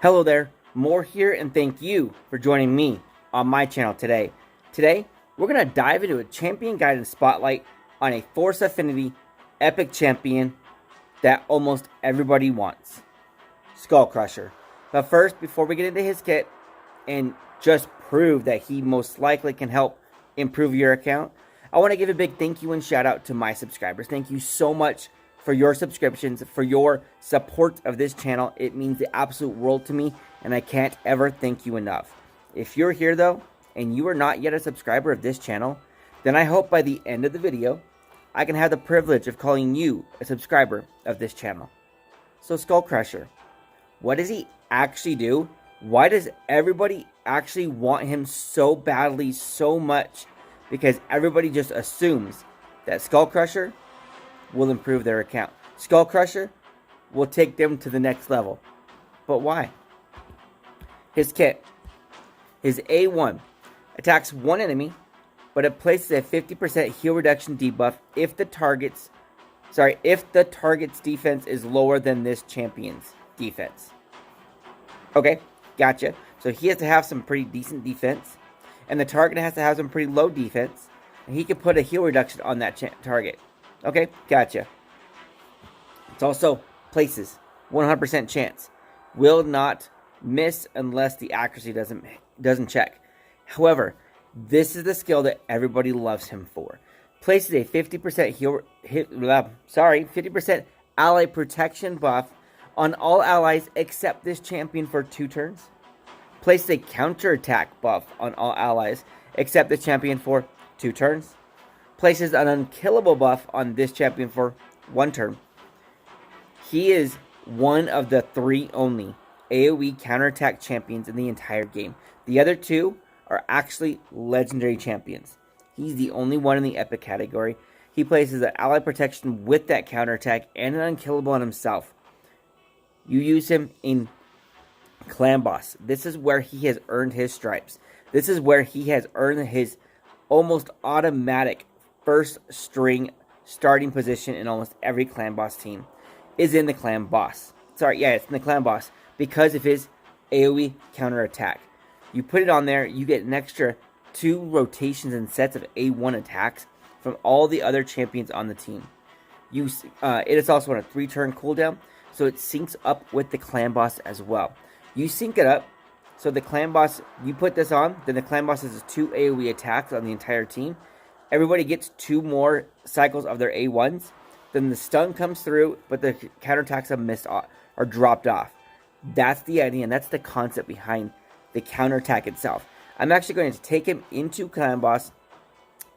Hello there, More here, and thank you for joining me on my channel today. Today, we're going to dive into a champion guidance spotlight on a Force Affinity epic champion that almost everybody wants, Skullcrusher. But first, before we get into his kit and just prove that he most likely can help improve your account, I want to give a big thank you and shout out to my subscribers. Thank you so much for your subscriptions, for your support of this channel. It means the absolute world to me, and I can't ever thank you enough. If you're here though, and you are not yet a subscriber of this channel, then I hope by the end of the video, I can have the privilege of calling you a subscriber of this channel. So Skullcrusher, what does he actually do? Why does everybody actually want him so badly, so much? Because everybody just assumes that Skullcrusher will improve their account. Skullcrusher will take them to the next level. But why? His kit. His A1 attacks one enemy, but it places a 50% heal reduction debuff if the target's defense is lower than this champion's defense. Okay, gotcha. So he has to have some pretty decent defense, and the target has to have some pretty low defense, and he can put a heal reduction on that target. Okay, gotcha. It's also places 100% chance. Will not miss unless the accuracy doesn't check. However, this is the skill that everybody loves him for. Places a 50% 50% ally protection buff on all allies except this champion for 2 turns. Places a counter attack buff on all allies except this champion for 2 turns. Places an unkillable buff on this champion for 1 turn. He is one of the 3 only AOE counter attack champions in the entire game. The other 2 are actually legendary champions. He's the only one in the epic category. He places an ally protection with that counter attack and an unkillable on himself. You use him in Clan Boss. This is where he has earned his stripes. This is where he has earned his almost automatic first string starting position in almost every Clan Boss team. Is in the Clan Boss. It's in the Clan Boss because of his AoE counter attack. You put it on there, you get an extra 2 rotations and sets of A1 attacks from all the other champions on the team. It is also on a 3-turn cooldown, so it syncs up with the Clan Boss as well. You sync it up, so the Clan Boss, you put this on, then the Clan Boss has 2 AoE attacks on the entire team. Everybody gets 2 more cycles of their A1s. Then the stun comes through, but the counterattacks have missed off, or dropped off. That's the idea, and that's the concept behind the counterattack itself. I'm actually going to take him into Clan Boss,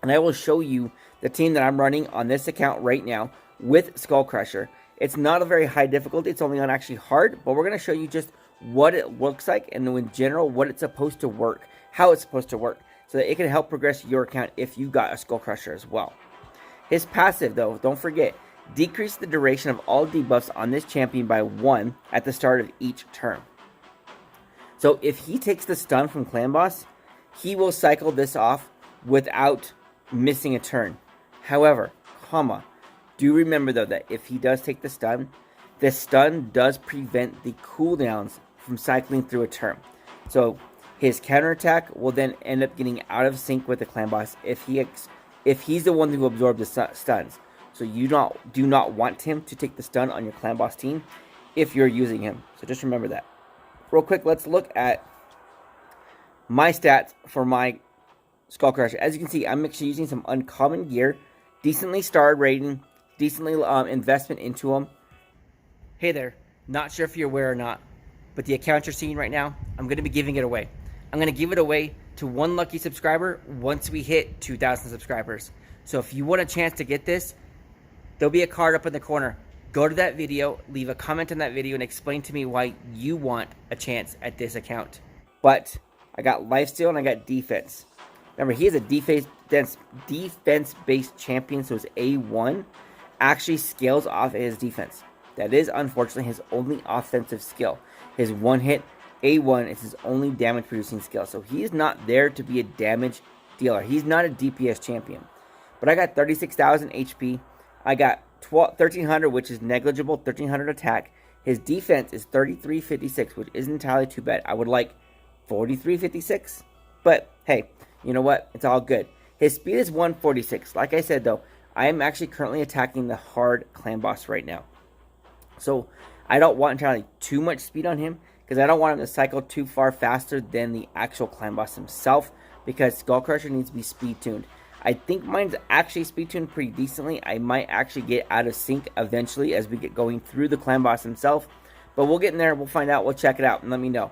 and I will show you the team that I'm running on this account right now with Skullcrusher. It's not a very high difficulty. It's only on actually hard, but we're going to show you just what it looks like, and in general, what it's supposed to work, how it's supposed to work, so that it can help progress your account if you got a Skullcrusher as well. His passive, though, don't forget, decrease the duration of all debuffs on this champion by 1 at the start of each turn. So if he takes the stun from Clan Boss, he will cycle this off without missing a turn. However, do remember though that if he does take the stun does prevent the cooldowns from cycling through a turn. So his counterattack will then end up getting out of sync with the Clan Boss if he's the one who absorbed the stuns. So you do not want him to take the stun on your Clan Boss team if you're using him. So just remember that. Real quick, let's look at my stats for my Skullcrusher. As you can see, I'm actually using some uncommon gear, decently star rating, decently investment into him. Hey there, not sure if you're aware or not, but the account you're seeing right now, I'm going to be giving it away. I'm going to give it away to 1 lucky subscriber once we hit 2,000 subscribers. So if you want a chance to get this, there'll be a card up in the corner. Go to that video, leave a comment on that video, and explain to me why you want a chance at this account. But I got lifesteal and I got defense. Remember, he is a defense-based champion, so his A1 actually scales off his defense. That is, unfortunately, his only offensive skill. His one-hit A1 is his only damage-producing skill. So he is not there to be a damage dealer. He's not a DPS champion. But I got 36,000 HP. I got 1300, which is negligible, 1300 attack. His defense is 3356, which isn't entirely too bad. I would like 4356, but hey, you know what? It's all good. His speed is 146. Like I said, though, I am actually currently attacking the hard clan boss right now. So I don't want entirely too much speed on him, because I don't want him to cycle too far faster than the actual clan boss himself, because Skullcrusher needs to be speed tuned. I think mine's actually speed tuned pretty decently. I might actually get out of sync eventually as we get going through the clan boss himself. But we'll get in there, we'll find out, we'll check it out, and let me know.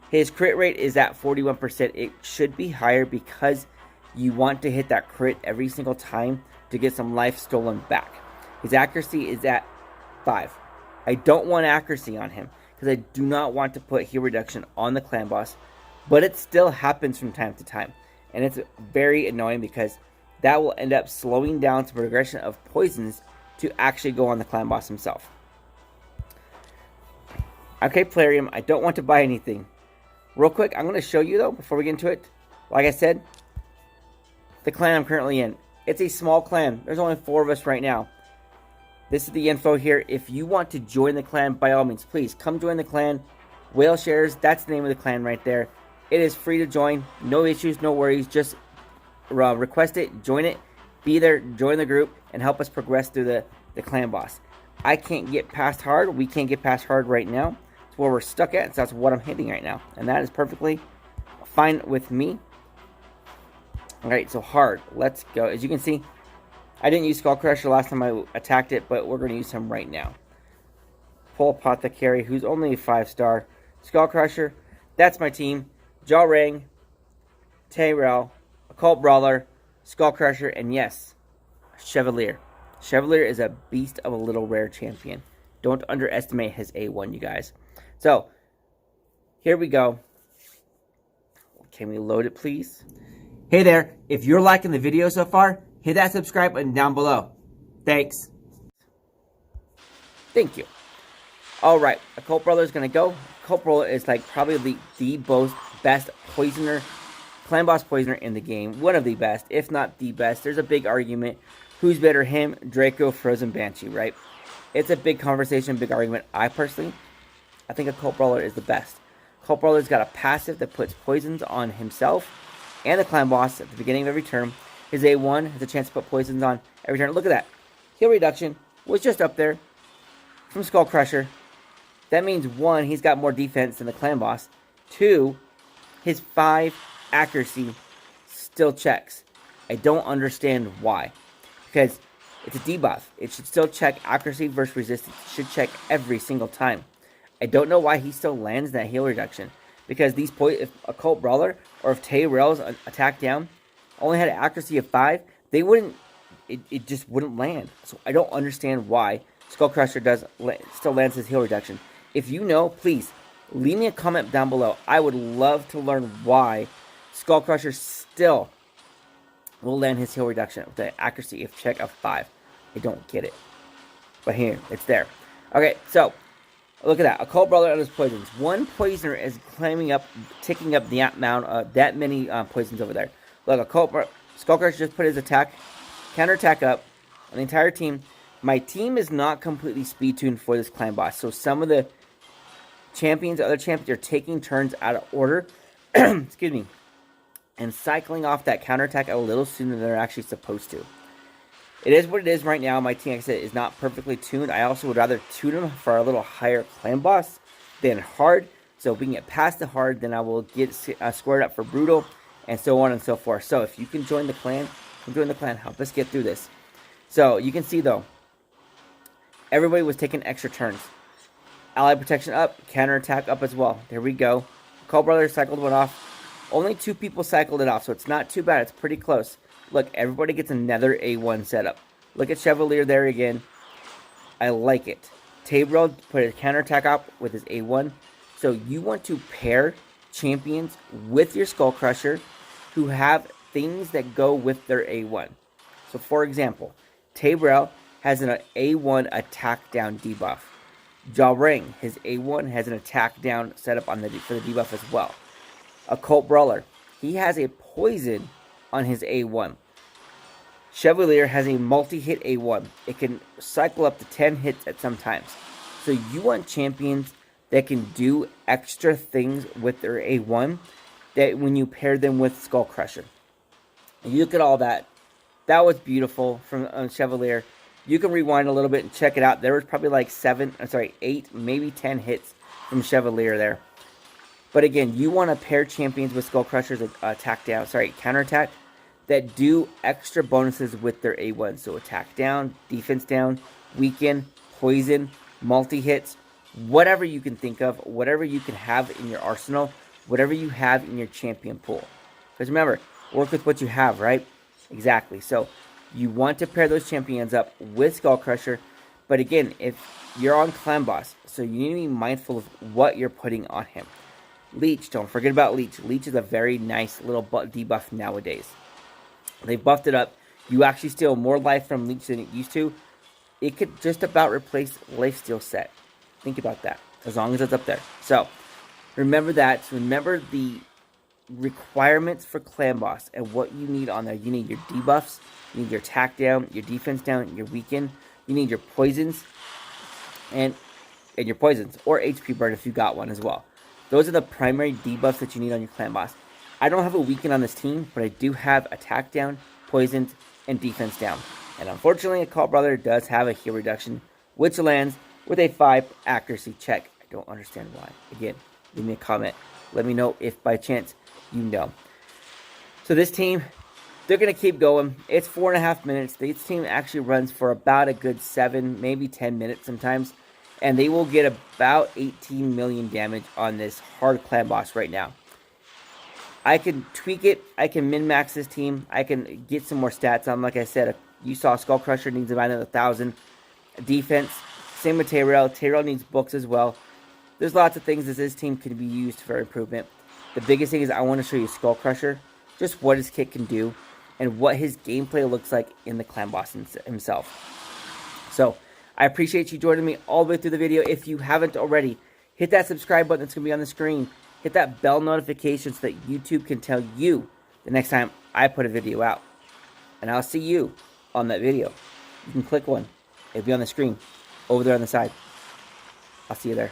His crit rate is at 41%. It should be higher because you want to hit that crit every single time to get some life stolen back. His accuracy is at 5. I don't want accuracy on him because I do not want to put heal reduction on the clan boss, but it still happens from time to time. And it's very annoying because that will end up slowing down some progression of poisons to actually go on the clan boss himself. Okay, Plarium, I don't want to buy anything. Real quick, I'm going to show you though, before we get into it. Like I said, the clan I'm currently in. It's a small clan. There's only 4 of us right now. This is the info here. If you want to join the clan, by all means, please come join the clan. Whale Shares, that's the name of the clan right there. It is free to join. No issues, no worries. Just request it, join it, be there, join the group, and help us progress through the clan boss. I can't get past hard. We can't get past hard right now. It's where we're stuck at, so that's what I'm hitting right now. And that is perfectly fine with me. Alright, so hard. Let's go. As you can see, I didn't use Skullcrusher last time I attacked it, but we're going to use him right now. Full Apothecary, who's only a 5-star. Skullcrusher, that's my team. Giude, Tyrell, Occult Brawler, Skullcrusher, and yes, Chevalier. Chevalier is a beast of a little rare champion. Don't underestimate his A1, you guys. So, here we go. Can we load it, please? Hey there, if you're liking the video so far, hit that subscribe button down below. Thanks. Thank you. Alright, Occult Brawler is going to go. Occult Brawler is like probably the best poisoner, clan boss poisoner in the game. One of the best, if not the best. There's a big argument. Who's better, him, Draco, Frozen Banshee, right? It's a big conversation, big argument. I think Occult Brawler is the best. Occult Brawler's got a passive that puts poisons on himself and the clan boss at the beginning of every turn. His A1 has a chance to put poisons on every turn. Look at that. Heal reduction was just up there from Skullcrusher. That means 1, he's got more defense than the clan boss. 2, his 5 accuracy still checks. I don't understand why. Because it's a debuff. It should still check accuracy versus resistance. It should check every single time. I don't know why he still lands that heal reduction. Because these if Occult Brawler or if Tyrell's attack down only had an accuracy of 5, they wouldn't. It just wouldn't land. So I don't understand why Skullcrusher still lands his heal reduction. If you know, please leave me a comment down below. I would love to learn why Skullcrusher still will land his heal reduction with the accuracy of check of 5. I don't get it. But here, it's there. Okay, so look at that. Occult Brawler and his poisons. 1 poisoner is ticking up the amount of that many poisons over there. Look, Skullcrusher just put his counter attack up on the entire team. My team is not completely speed tuned for this clan boss. So some of the other champions are taking turns out of order. Excuse me. And cycling off that counterattack a little sooner than they're actually supposed to. It is what it is right now. My team, like I said, is not perfectly tuned. I also would rather tune them for a little higher clan boss than hard. So if we can get past the hard, then I will get squared up for brutal, and so on and so forth. So if you can join the clan, help us get through this. So you can see though, everybody was taking extra turns. Ally protection up, counterattack up as well. There we go. Occult Brawler cycled one off. Only 2 people cycled it off, so it's not too bad. It's pretty close. Look, everybody gets another A1 setup. Look at Chevalier there again. I like it. Tyrell put a counterattack up with his A1. So you want to pair champions with your Skullcrusher who have things that go with their A1. So for example, Tyrell has an A1 attack down debuff. Giude, his A1 has an attack down setup for the debuff as well. Occult Brawler, he has a poison on his A1. Chevalier has a multi-hit A1. It can cycle up to 10 hits at some times. So you want champions that can do extra things with their A1 that when you pair them with Skullcrusher. You look at all that. That was beautiful from Chevalier. You can rewind a little bit and check it out. There was probably like 8, maybe 10 hits from Chevalier there. But again, you want to pair champions with Skullcrushers counter attack that do extra bonuses with their A1. So attack down, defense down, weaken, poison, multi-hits, whatever you can think of, whatever you can have in your arsenal, whatever you have in your champion pool. Because remember, work with what you have, right? Exactly. So you want to pair those champions up with Skullcrusher. But again, if you're on Clan Boss, so you need to be mindful of what you're putting on him. Leech, don't forget about Leech. Leech is a very nice little debuff nowadays. They buffed it up. You actually steal more life from Leech than it used to. It could just about replace Lifesteal Set. Think about that, as long as it's up there. So, remember that. Remember the requirements for Clan Boss and what you need on there. You need your debuffs, you need your attack down, your defense down, your weaken. You need your poisons, and your poisons, or HP burn if you got one as well. Those are the primary debuffs that you need on your Clan Boss. I don't have a weaken on this team, but I do have attack down, poisons, and defense down. And unfortunately, a Call Brother does have a heal reduction, which lands with a 5 accuracy check. I don't understand why. Again, leave me a comment. Let me know if by chance you know. So this team, they're going to keep going. It's 4.5 minutes. This team actually runs for about a good 7, maybe 10 minutes sometimes. And they will get about 18 million damage on this hard Clan Boss right now. I can tweak it. I can min-max this team. I can get some more stats on. Like I said, you saw Skullcrusher needs about another 1,000. Defense, same with Tyrell. Tyrell needs books as well. There's lots of things that this team can be used for improvement. The biggest thing is I want to show you Skullcrusher, just what his kit can do, and what his gameplay looks like in the Clan Boss himself. So, I appreciate you joining me all the way through the video. If you haven't already, hit that subscribe button that's going to be on the screen. Hit that bell notification so that YouTube can tell you the next time I put a video out. And I'll see you on that video. You can click one. It'll be on the screen over there on the side. I'll see you there.